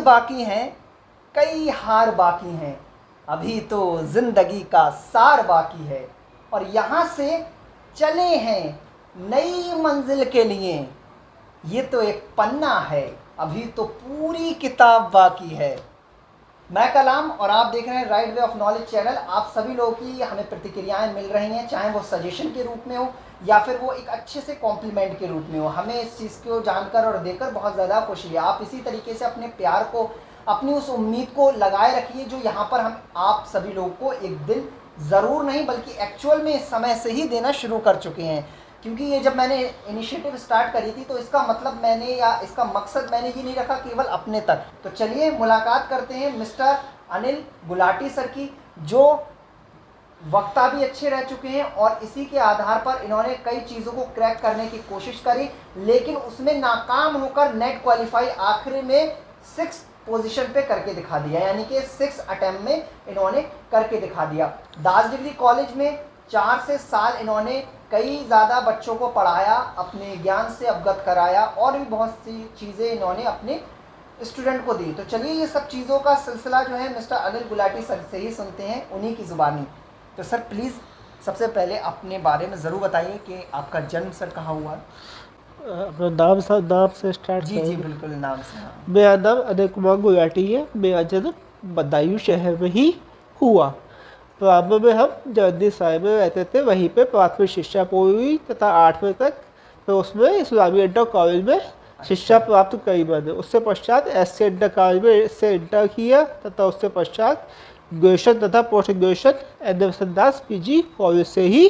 बाकी हैं, कई हार बाकी हैं, अभी तो जिंदगी का सार बाकी है, और यहाँ से चले हैं नई मंजिल के लिए, ये तो एक पन्ना है, अभी तो पूरी किताब बाकी है। मैं कलाम और आप देख रहे हैं right way of knowledge channel. आप सभी लोगों की हमें प्रतिक्रियाएं मिल रही हैं, चाहे वो सजेशन के रूप में हो या फिर वो एक अच्छे से कॉम्प्लीमेंट के रूप में हो। हमें इस चीज़ को जानकर और देकर बहुत ज़्यादा खुशी है। आप इसी तरीके से अपने प्यार को, अपनी उस उम्मीद को लगाए रखिए जो यहाँ पर हम आप सभी लोगों को एक दिन ज़रूर नहीं बल्कि एक्चुअल में इस समय से ही देना शुरू कर चुके हैं। क्योंकि ये जब मैंने इनिशिएटिव स्टार्ट करी थी तो इसका मतलब मैंने या इसका मकसद मैंने ये नहीं रखा केवल अपने तक। तो चलिए मुलाकात करते हैं मिस्टर अनिल गुलाटी सर की, जो वक्ता भी अच्छे रह चुके हैं और इसी के आधार पर इन्होंने कई चीज़ों को क्रैक करने की कोशिश करी, लेकिन उसमें नाकाम होकर नेट क्वालिफाई आखिर में 6 पोजीशन पे करके दिखा दिया, यानी कि 6 अटेम्प्ट में इन्होंने करके दिखा दिया। दास डिग्री कॉलेज में 4 से साल इन्होंने कई ज़्यादा बच्चों को पढ़ाया, अपने ज्ञान से अवगत कराया और भी बहुत सी चीज़ें इन्होंने अपने स्टूडेंट को दी। तो चलिए ये सब चीज़ों का सिलसिला जो है मिस्टर अनिल गुलाटी सर से ही सुनते हैं, उन्हीं की ज़ुबानी। तो सर प्लीज़ सबसे पहले अपने बारे में ज़रूर बताइए कि आपका जन्म सर कहाँ हुआ। अपना नाम से स्टार्ट जी जी बिल्कुल, नाम से। हाँ। मेरा नाम अनिल कुमार गुलाटी है। मेरा जन्म बदायूं शहर में ही हुआ। प्रारंभ में हम जर्दी साहिब में रहते थे, वहीं पे प्राथमिक शिक्षा पूरी हुई तथा 8वीं तक तो उसमें इस्लामी इंटर कॉलेज में शिक्षा प्राप्त करी मैंने। उससे पश्चात एस सी इंटर कॉलेज में से इंटर किया तथा उससे पश्चात ग्रेजुएशन तथा पोस्ट ग्रेजुएशन एन दास पीजी कॉलेज से ही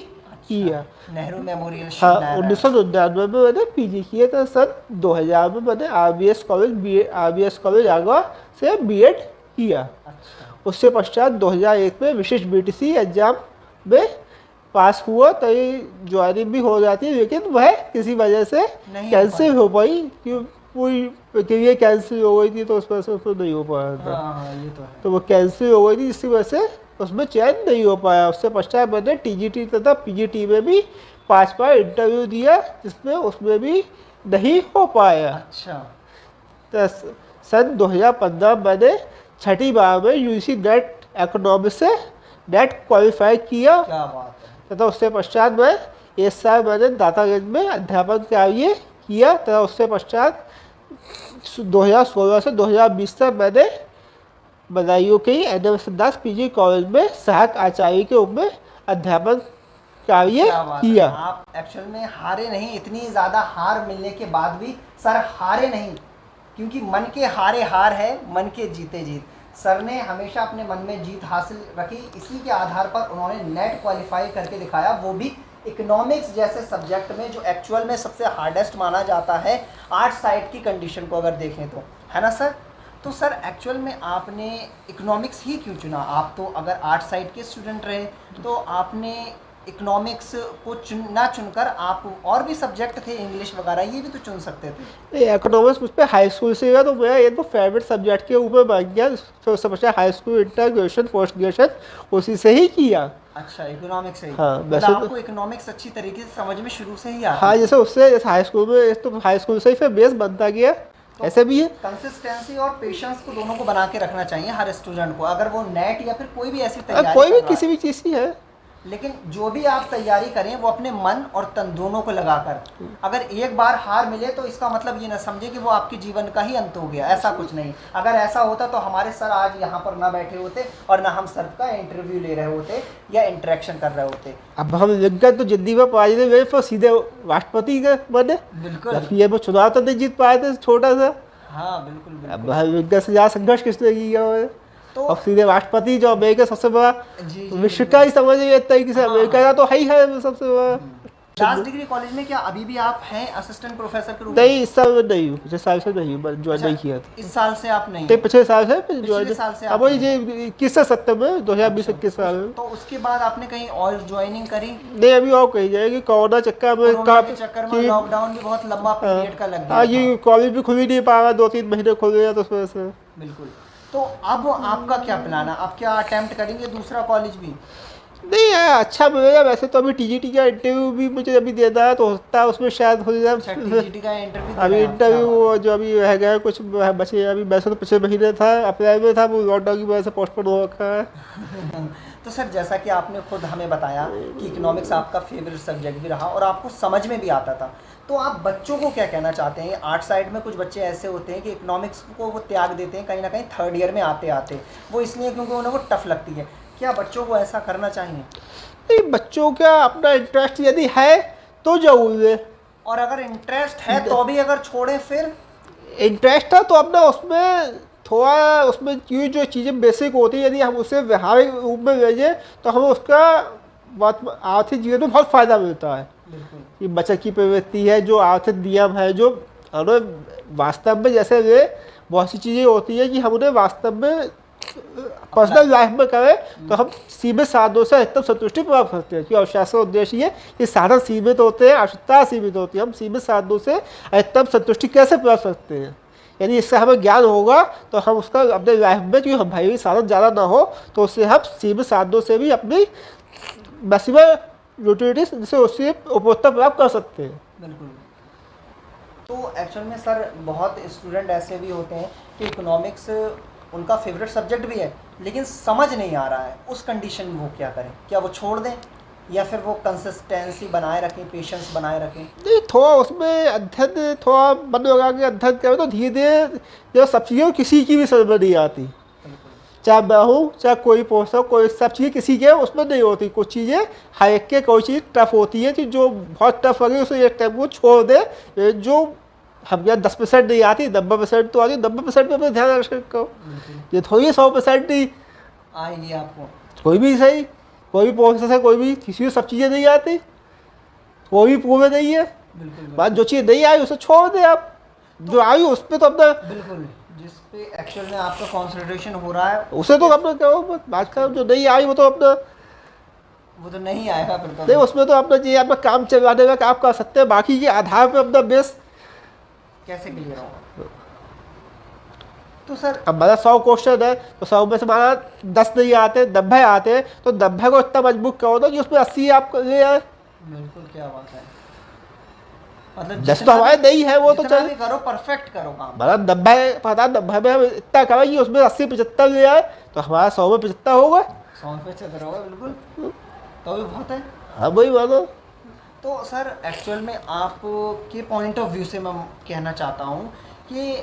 किया। नेहरू मेमोरियल। हाँ, 1999 में मैंने पीजी किया था। सन 2000 में मैंने आरबीएस कॉलेज आगरा से बीएड किया। अच्छा। उससे पश्चात 2001 में विशिष्ट बीटीसी एग्जाम में पास हुआ तो ये ज्वाइनिंग भी हो जाती है, लेकिन वह किसी वजह से कैंसिल हो पाई, क्योंकि पूरी प्रक्रिया कैंसिल हो गई थी तो उस वजह से उसमें नहीं हो पाया था। हाँ, ये तो है। तो वो कैंसिल हो गई थी, इसी वजह से उसमें चयन नहीं हो पाया। उससे पश्चात मैंने टीजीटी तथा पीजीटी में भी 5 बार इंटरव्यू दिया, जिसमें उसमें भी नहीं हो पाया। अच्छा। तो सन 2015 मैंने 6ठी बार में यूजीसी नेट इकोनॉमिक्स से नेट क्वालिफाई किया। क्या बात है। तथा उससे पश्चात मैं इस साल मैंने दातागंज में अध्यापन कार्य किया तथा उससे पश्चात 2016 से 2020 तक मैंने बदायूं के एन दास पीजी कॉलेज में सहायक आचार्य के रूप में अध्यापन कार्य किया। आप एक्चुअल में हारे नहीं, इतनी ज़्यादा हार मिलने के बाद भी सर हारे नहीं, क्योंकि मन के हारे हार है, मन के जीते जीत। सर ने हमेशा अपने मन में जीत हासिल रखी, इसी के आधार पर उन्होंने नेट क्वालिफाई करके दिखाया, वो भी इकोनॉमिक्स जैसे सब्जेक्ट में जो एक्चुअल में सबसे हार्डेस्ट माना जाता है आर्ट साइड की कंडीशन को अगर देखें तो, है ना सर। तो सर एक्चुअल में आपने इकोनॉमिक्स ही क्यों चुना? आप तो अगर आर्ट साइड के स्टूडेंट रहे तो आपने इकोनॉमिक्स को ना चुनकर आप और भी सब्जेक्ट थे इंग्लिश वगैरह ये भी तो चुन सकते थे। इकोनॉमिक्स मुझ पर हाई स्कूल से हुआ तो मेरा ये तो फेवरेट सब्जेक्ट के ऊपर बन गया, तो समझा high school inter graduation post graduation उसी से ही किया। अच्छा, इकोनॉमिक्स से ही। हाँ, मतलब आपको इकोनॉमिक्स अच्छी तरीके से समझ में शुरू से ही आया? हाँ, जैसे हाई स्कूल में तो हाई स्कूल से ही फिर बेस बनता गया। तो ऐसे भी है, कंसिस्टेंसी और पेशेंस को दोनों को बना के रखना चाहिए हर स्टूडेंट को, अगर वो नेट या फिर कोई भी ऐसी तैयारी कोई भी किसी भी चीज़ की है। लेकिन जो भी आप तैयारी करें वो अपने मन और तन दोनों को लगाकर। अगर एक बार हार मिले तो इसका मतलब ये ना समझे कि वो आपके जीवन का ही अंत हो गया, ऐसा कुछ नहीं। अगर ऐसा होता तो हमारे सर आज यहाँ पर ना बैठे होते और ना हम सर का इंटरव्यू ले रहे होते या इंटरेक्शन कर रहे होते। अब हम लिखकर तो जिंदगी में पढ़ाई नहीं गए, सीधे राष्ट्रपति के बने। बिल्कुल। ये वो चुनाव तो नहीं जीत पाए थे, छोटा सा। हाँ बिल्कुल। अब विज्ञान से ज़्यादा संघर्ष किसने किया है? तो अब सीधे राष्ट्रपति जो अमेरिका सबसे बड़ा विश्व का ही समझिए एक तरीके से, अमेरिका का तो है ही है सबसे बड़ा। दास डिग्री कॉलेज में क्या अभी भी आप हैं असिस्टेंट प्रोफेसर के रूप में? नहीं, इस साल नहीं हूँ, पिछले साल से नहीं हूँ, ज्वाइन नहीं किया था। इस साल से आप नहीं? पिछले साल से पिछले साल से अब वही 21 से 7 में 2020-21 साल में। तो उसके बाद आपने कहीं और ज्वाइनिंग करी? नहीं, अभी और कहीं जाएगी, कोरोना चक्कर में लॉकडाउन भी बहुत लंबा पीरियड का लग गया। ये कॉलेज भी खुल ही नहीं पा रहा, 2-3 महीने खुल गया तो उस वजह से। बिल्कुल। तो अब आपका क्या प्लान है? आप क्या अटेम्प्ट करेंगे दूसरा कॉलेज भी? नहीं यार, अच्छा मिलेगा। वैसे तो अभी टीजीटी का इंटरव्यू भी मुझे अभी देना है, तो होता है उसमें शायद हो अच्छा, जाए। टीजीटी का इंटरव्यू अभी इंटरव्यू जो अभी रह गया है, कुछ बचे अभी। वैसे तो पिछले महीने था, अप्रैल में था, वो लॉकडाउन की वजह से पोस्टपोन हो रखा है। तो सर, जैसा कि आपने खुद हमें बताया कि इकोनॉमिक्स आपका फेवरेट सब्जेक्ट भी रहा और आपको समझ में भी आता था, तो आप बच्चों को क्या कहना चाहते हैं? आर्ट साइड में कुछ बच्चे ऐसे होते हैं कि इकोनॉमिक्स को वो त्याग देते हैं कहीं ना कहीं थर्ड ईयर में आते आते, वो इसलिए क्योंकि उन्हें वो टफ लगती है। क्या बच्चों को ऐसा करना चाहिए? नहीं, बच्चों का अपना इंटरेस्ट यदि है तो जरूर है। और अगर इंटरेस्ट है तो भी अगर छोड़ें फिर? इंटरेस्ट है तो अपना उसमें थोड़ा, उसमें ये जो चीज़ें बेसिक होती है, यदि हम उसे व्यावहारिक रूप में भेजें तो हमें उसका आर्थिक जीवन में बहुत फ़ायदा मिलता है। बिल्कुल। कि बचत की प्रवृत्ति है, जो आर्थिक नियम है, जो हमें वास्तव में, जैसे वे बहुत सी चीज़ें होती है कि हम उन्हें वास्तव में पर्सनल लाइफ में करें तो हम सीमित साधनों से अधिकतम संतुष्टि प्राप्त करते हैं। कि अवशास्त्र उद्देश्य ये कि साधन सीमित होते हैं, आवश्यकता सीमित होती है, हम सीमित साधनों से अधिकतम संतुष्टि कैसे प्राप्त करते हैं। यानी इससे हमें ज्ञान होगा तो हम उसका अपने लाइफ में, क्योंकि हम भाई साधन ज़्यादा ना हो, तो उससे हम सीमित साधनों से भी अपनी मैक्सिमम यूटिलिटीज जिसे उससे उपभोक्ता प्राप्त कर सकते हैं। बिल्कुल। तो एक्चुअल में सर, बहुत स्टूडेंट ऐसे भी होते हैं कि इकोनॉमिक्स उनका फेवरेट सब्जेक्ट भी है लेकिन समझ नहीं आ रहा है, उस कंडीशन में वो क्या करें? क्या वो छोड़ दें या फिर वो कंसिस्टेंसी बनाए रखें, पेशेंस बनाए रखें? नहीं, थोड़ा उसमें अध्ययन, थोड़ा मन लगा के अध्ययन करें तो धीरे धीरे जो सब चीज़ें किसी की भी समझ में नहीं आती। चाहे मैं हूँ, चाहे कोई पोस्ट हो, कोई सब चीज़ें किसी के उसमें नहीं होती। कुछ चीज़ें हर एक के, कोई चीज़ टफ होती है कि जो बहुत टफ लगे उसे एक टाइम को छोड़ दे। जो हम यहाँ 10% नहीं आती, 90% तो आती, 90% पे अपना ध्यान रखो। ये थोड़ी 100% नहीं आएगी आपको। कोई भी सही, कोई भी प्रोसेस है, कोई भी, किसी को सब चीज़ें नहीं आती, कोई भी पूरे नहीं है। बिल्कुल। बात जो चीज़ नहीं आई उसे छोड़ दे आप, जो आई उस पर तो अपना, बिल्कुल, जिस पे एक्चुअल में आपका कंसंट्रेशन हो रहा है उसे तो अपना कहो। बात का जो नहीं आई वो तो अपना, वो तो नहीं आएगा फिर नहीं, उसमें तो अपना जी अपना काम चलाने में आप कर सकते हैं, बाकी के आधार पर अपना बेस कैसे क्लियर होगा? तो सर, अब हमारा 100 क्वेश्चन है तो 100 में से हमारा 10 नहीं आते, 90 आते हैं, तो 90 को इतना मजबूत करो ना कि उसमें 80 आप ले आए। बिल्कुल, क्या बात है। मतलब 10 तो हमारे नहीं है, वो तो चल भी करो, परफेक्ट करो काम। हमारा 90 पता, 90 में हम इतना करें कि उसमें 80-75 ले आए तो हमारा 100 में 75 होगा। 100 पे चल रहा होगा, बिल्कुल, तो भी बहुत है। हाँ वही मानो। तो सर, एक्चुअल में आपके पॉइंट ऑफ व्यू से मैं कहना चाहता हूँ कि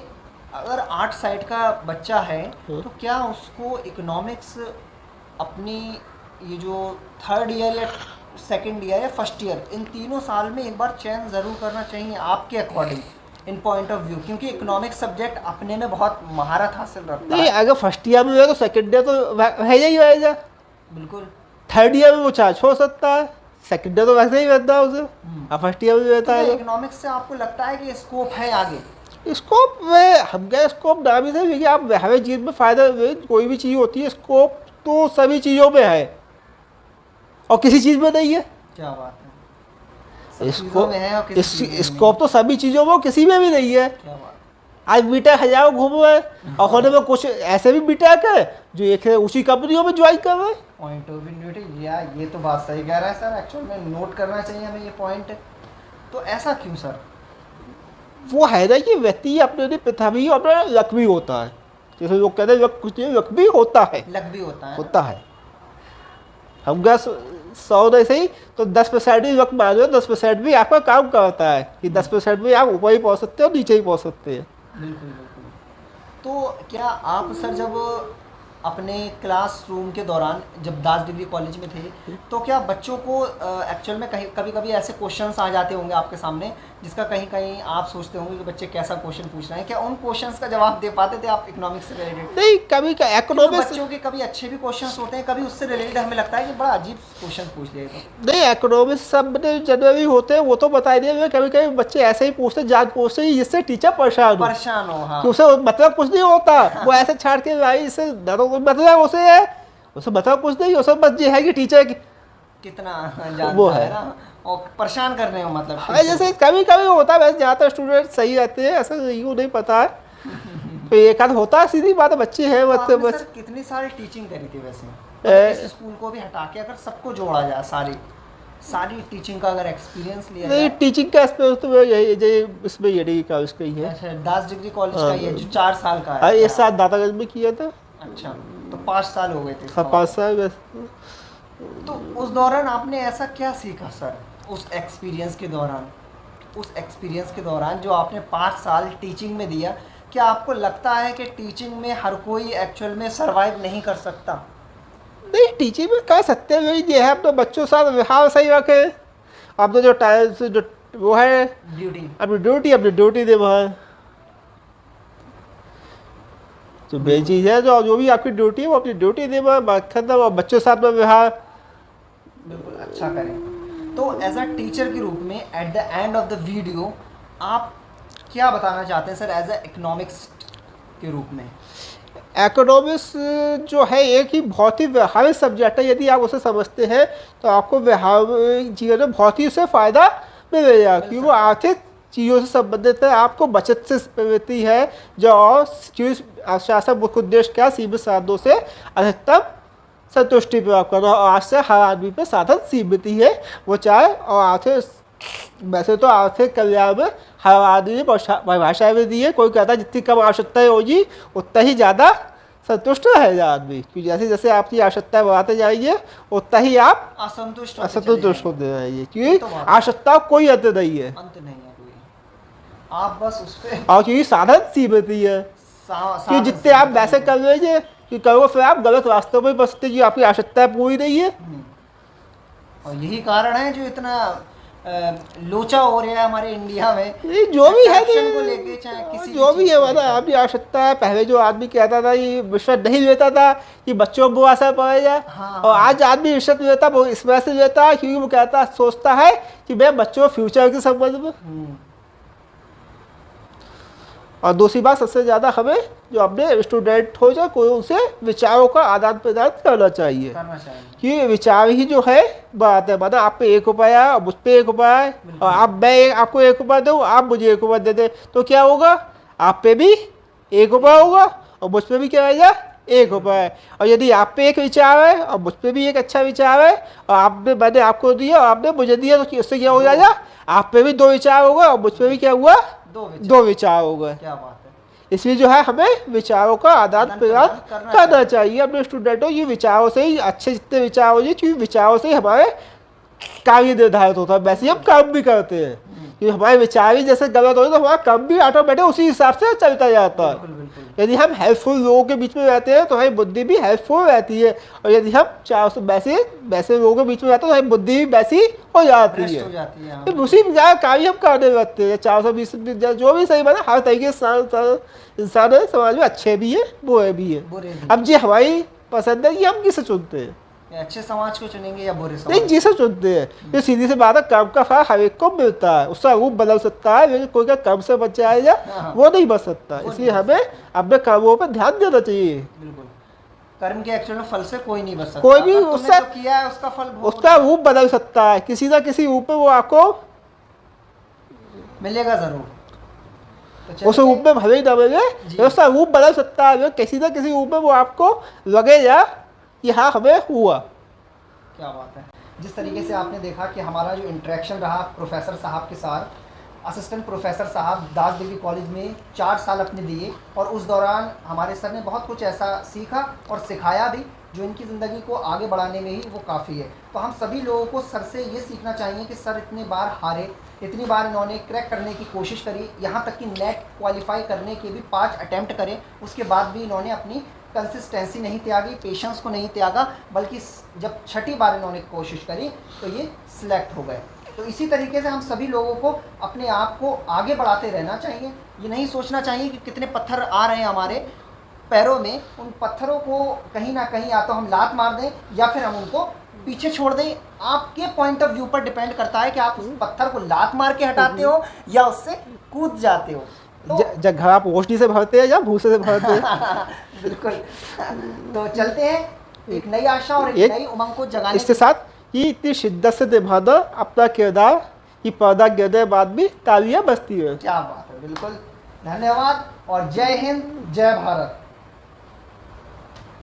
अगर आर्ट साइड का बच्चा है तो क्या उसको इकोनॉमिक्स अपनी ये जो थर्ड ईयर या सेकंड ईयर या फर्स्ट ईयर, इन तीनों साल में एक बार चयन ज़रूर करना चाहिए आपके according, in point of view? क्योंकि इकोनॉमिक्स सब्जेक्ट अपने में बहुत महारत हासिल रखता नहीं, है। अगर फर्स्ट ईयर में है तो सेकंड ईयर तो है ही रहेगा। बिल्कुल। थर्ड ईयर में वो चार्ज हो सकता है, सेकंड ईयर तो वैसे ही रहता है उसे, और फर्स्ट ईयर में रहता है। इकोनॉमिक्स से आपको लगता है कि स्कोप है आगे? स्कोप में हम क्या, स्कोप ना भी क्योंकि आप हर चीज़ में फ़ायदा, कोई भी चीज़ होती है, स्कोप तो सभी चीज़ों में है और किसी चीज़ में नहीं है। क्या बात है, सब चीज़ों में है और किसी चीज़ में नहीं। स्कोप तो सभी चीज़ों में, किसी में भी नहीं है। क्या बात। आज बीटेक हजारों घूम रहे हैं और होने में कुछ ऐसे भी बीटेक है जो एक ऊँची कंपनियों में ज्वाइन कर रहे हैं। पॉइंट ऑफ व्यू, या ये तो बात सही कह रहा है सर, एक्चुअल में नोट करना चाहिए हमें ये पॉइंट। तो ऐसा क्यों सर? वो है ना कि व्यक्ति अपने पिता भी अपना लक भी होता है, जैसे लोग कहते हैं लक कुछ नहीं, लक भी होता है, लक भी होता है, होता है। हम 100 नहीं सही तो 10% भी लक मान लो, 10% भी आपका काम करता है कि 10% भी आप ऊपर ही पहुंच सकते हो, नीचे ही पहुंच सकते हैं। बिल्कुल बिल्कुल। तो क्या आप सर जब अपने क्लासरूम के दौरान, जब दास डिग्री कॉलेज में थे, तो क्या बच्चों को एक्चुअल में कहीं कभी कभी ऐसे क्वेश्चंस आ जाते होंगे आपके सामने जिसका कहीं कहीं आप सोचते होंगे कि बच्चे कैसा क्वेश्चन पूछ रहे हैं, क्या उन क्वेश्चंस का जवाब दे पाते थे आप इकोनॉमिक्स से रिलेटेड? नहीं, कभी का इकोनॉमिक्स, बच्चों के कभी अच्छे भी क्वेश्चंस होते हैं, कभी उससे रिलेटेड हमें लगता है कि बड़ा अजीब क्वेश्चन पूछ लिया तो। नहीं, इकोनॉमिक्स सब जनरली होते हैं, वो तो बता दिए। कभी कभी बच्चे ऐसे ही पूछते, जान पूछते हैं जिससे टीचर परेशान हो। हाँ। कि उसे मतलब कुछ नहीं होता, वो ऐसे छाड़ के भाई इससे मतलब उसे है, उसे मतलब कुछ नहीं, उसे बस ये है कि टीचर कितना जानता वो है ना, और परेशान करने हो मतलब। हाँ, जैसे कभी कभी होता है, वैसे ज़्यादातर स्टूडेंट सही रहते हैं, ऐसा नहीं पता है। तो एक आध होता है, सीधी बात है, बच्चे हैं तो मतलब आपने बस। सर कितनी साल टीचिंग करी थी वैसे? इस स्कूल को भी हटा के अगर सबको जोड़ा जाए, सारी टीचिंग का अगर एक्सपीरियंस लिया नहीं, जाए। टीचिंग का एक्सपीरियंस तो मैं यही इसमें यही का उसका ही है। अच्छा, दास डिग्री कॉलेज का ही है जो 4 साल का हाँ, है। एक साथ दातागंज में किया था। अच्छा, तो 5 साल हो गए थे इसका हाँ, 5 साल बस। तो उस दौरान आपने ऐसा क्या सीखा सर, उस एक्सपीरियंस के दौरान जो आपने 5 साल टीचिंग में दिया, क्या आपको लगता है कि टीचिंग में हर कोई एक्चुअल में सरवाइव नहीं कर सकता? नहीं, टीचिंग में कर सकते हैं, वही ये है अपने बच्चों के साथ व्यवहार सही रखें। अपना जो टाइम से जो वो है अपनी ड्यूटी दे वहाँ, तो मेन चीज़ है जो भी आपकी ड्यूटी है वो अपनी ड्यूटी दे वहाँ खत्म, और बच्चों के साथ में व्यवहार बिल्कुल अच्छा करें। तो एज अ टीचर के रूप में at the end of the video आप क्या बताना चाहते हैं सर, एज अ इकोनॉमिक्स के रूप में? इकोनॉमिक्स जो है एक ही बहुत ही व्यवहारिक सब्जेक्ट है। यदि आप उसे समझते हैं तो आपको व्यवहारिक जीवन में बहुत ही उससे फ़ायदा मिलेगा, क्योंकि वो आर्थिक चीज़ों से संबंधित है। आपको बचत से मिलती है जो और चीज़ शासन मुख्य उद्देश्य क्या, सीमित साधनों से अधिकतम संतुष्टि प्राप्त करना, और आज से हर आदमी पे साधन सीमित ही है, वो चाहे। और आर्थिक वैसे तो आर्थिक कल्याण में हर आदमी ने परिभाषाएं भी दी है। कोई कहता है जितनी कम आवश्यकताएं होगी उतना ही ज़्यादा संतुष्ट रहेगा आदमी, क्योंकि जैसे जैसे आपकी आवश्यकताएं बढ़ाते जाएंगे उतना ही आप असंतुष्ट होते जाएंगे, क्योंकि आवश्यकता कोई अंत नहीं है, अंत नहीं है कोई, आप बस उस पे और क्योंकि साधन सीमित ही है। कि जितने आप वैसे कर लीजिए कि करोगे फिर आप गलत रास्तों में फंसते कि आपकी आवश्यकताएं पूरी नहीं है। और यही कारण है जो इतना लोचा हो रहा है हमारे इंडिया में, जो भी है को लेके, चाहे किसी जो भी है मतलब आपकी आवश्यकता है। पहले जो आदमी कहता था ये रिश्वत नहीं लेता था कि बच्चों को बुरा असर पड़ेगा, और आज आदमी रिश्वत लेता वो इस वजह से लेता है क्योंकि वो कहता सोचता है कि मैं बच्चों फ्यूचर के संबंध में। और दूसरी बात सबसे ज़्यादा हमें जो अपने स्टूडेंट हो जाए कोई उनसे विचारों का आदान प्रदान करना चाहिए कि विचार ही जो है बात है। मतलब आप पे 1 रुपया और मुझ पे 1 रुपया है, और मैं आपको 1 रुपया दूँ, आप मुझे 1 रुपया दे दें, तो क्या होगा, आप पे भी 1 रुपया होगा और मुझ पे भी क्या रहेगा 1 रुपया है। और यदि आप पे एक विचार है और मुझ पे भी एक अच्छा विचार है, और मैंने आपको दिया और आपने मुझे दिया, तो उससे क्या हो जाएगा, आप पे भी 2 विचार होगा और मुझ पे भी क्या हुआ 2 विचार होगा। क्या बात है। इसलिए जो है हमें विचारों का आदान प्रदान करना चाहिए अपने स्टूडेंटों। ये विचारों से ही अच्छे जितने विचार हो जाए, क्योंकि विचारों से ही हमारे कार्य निर्धारित होता है, वैसे ही हम काम भी करते हैं। क्योंकि हमारे विचार ही जैसे गलत हो तो हमारा काम भी ऑटोमेटिक उसी हिसाब से चलता जाता है। यदि हम हेल्पफुल लोगों के बीच में रहते हैं तो हमारी बुद्धि भी हेल्पफुल रहती है, और यदि हम वैसे लोगों के बीच में रहते हैं तो हमारी बुद्धि भी वैसी हो जाती है। तो उसी कार्य हम करने लगते हैं। 420 जो भी सही बना, हर तरीके से इंसान है समाज में, अच्छे भी है बुरे भी है। अब जी हमारी पसंद है कि हम किसे चुनते हैं, अच्छे समाज को चुनेंगे या बुरे समाज? नहीं, जिसे चुनते हैं। ये सीधी सी बात है, काम का फल हर एक को मिलता है, उसका रूप बदल सकता है, लेकिन कोई का काम से बच जाएगा वो नहीं बच सकता। इसलिए हमें अपने कर्मों पर ध्यान देना चाहिए। बिल्कुल, कर्म के एक्चुअल फल से कोई नहीं बच सकता। कोई भी उससे किया है उसका फल, उसका रूप बदल सकता है, किसी ना किसी रूप में वो आपको मिलेगा जरूर। उस रूप में भले ही न मिले, उसका रूप बदल सकता है, किसी ना किसी रूप में वो आपको लगेगा कि हाँ हमें हुआ। क्या बात है। जिस तरीके से आपने देखा कि हमारा जो इंटरेक्शन रहा प्रोफेसर साहब के साथ, असिस्टेंट प्रोफेसर साहब दास डिग्री कॉलेज में 4 साल अपने दिए, और उस दौरान हमारे सर ने बहुत कुछ ऐसा सीखा और सिखाया भी जो इनकी ज़िंदगी को आगे बढ़ाने में ही वो काफ़ी है। तो हम सभी लोगों को सर से ये सीखना चाहिए कि सर इतने बार हारे, इतनी बार इन्होंने क्रैक करने की कोशिश करी, यहाँ तक कि नेट क्वालिफाई करने के भी 5 अटैम्प्ट करे, उसके बाद भी इन्होंने अपनी कंसिस्टेंसी नहीं त्यागी, पेशेंस को नहीं त्यागा, बल्कि जब 6ठी बार इन्होंने कोशिश करी तो ये सिलेक्ट हो गए। तो इसी तरीके से हम सभी लोगों को अपने आप को आगे बढ़ाते रहना चाहिए। ये नहीं सोचना चाहिए कि कितने पत्थर आ रहे हैं हमारे पैरों में, उन पत्थरों को कहीं ना कहीं या तो हम लात मार दें या फिर हम उनको पीछे छोड़ दें। आपके पॉइंट ऑफ व्यू पर डिपेंड करता है कि आप उस पत्थर को लात मार के हटाते हो या उससे कूद जाते हो। तो घर आप रोशनी से भरते हैं या भूसे से भरते हैं? बिल्कुल। तो चलते हैं एक नई आशा और एक नई उमंग को जगाने इसके साथ कि इतनी शिद्दत से निभाना अपना किरदार कि पर्दा गिरने बाद भी तालियां बजती है। क्या बात है, बिल्कुल। धन्यवाद और जय हिंद, जय भारत।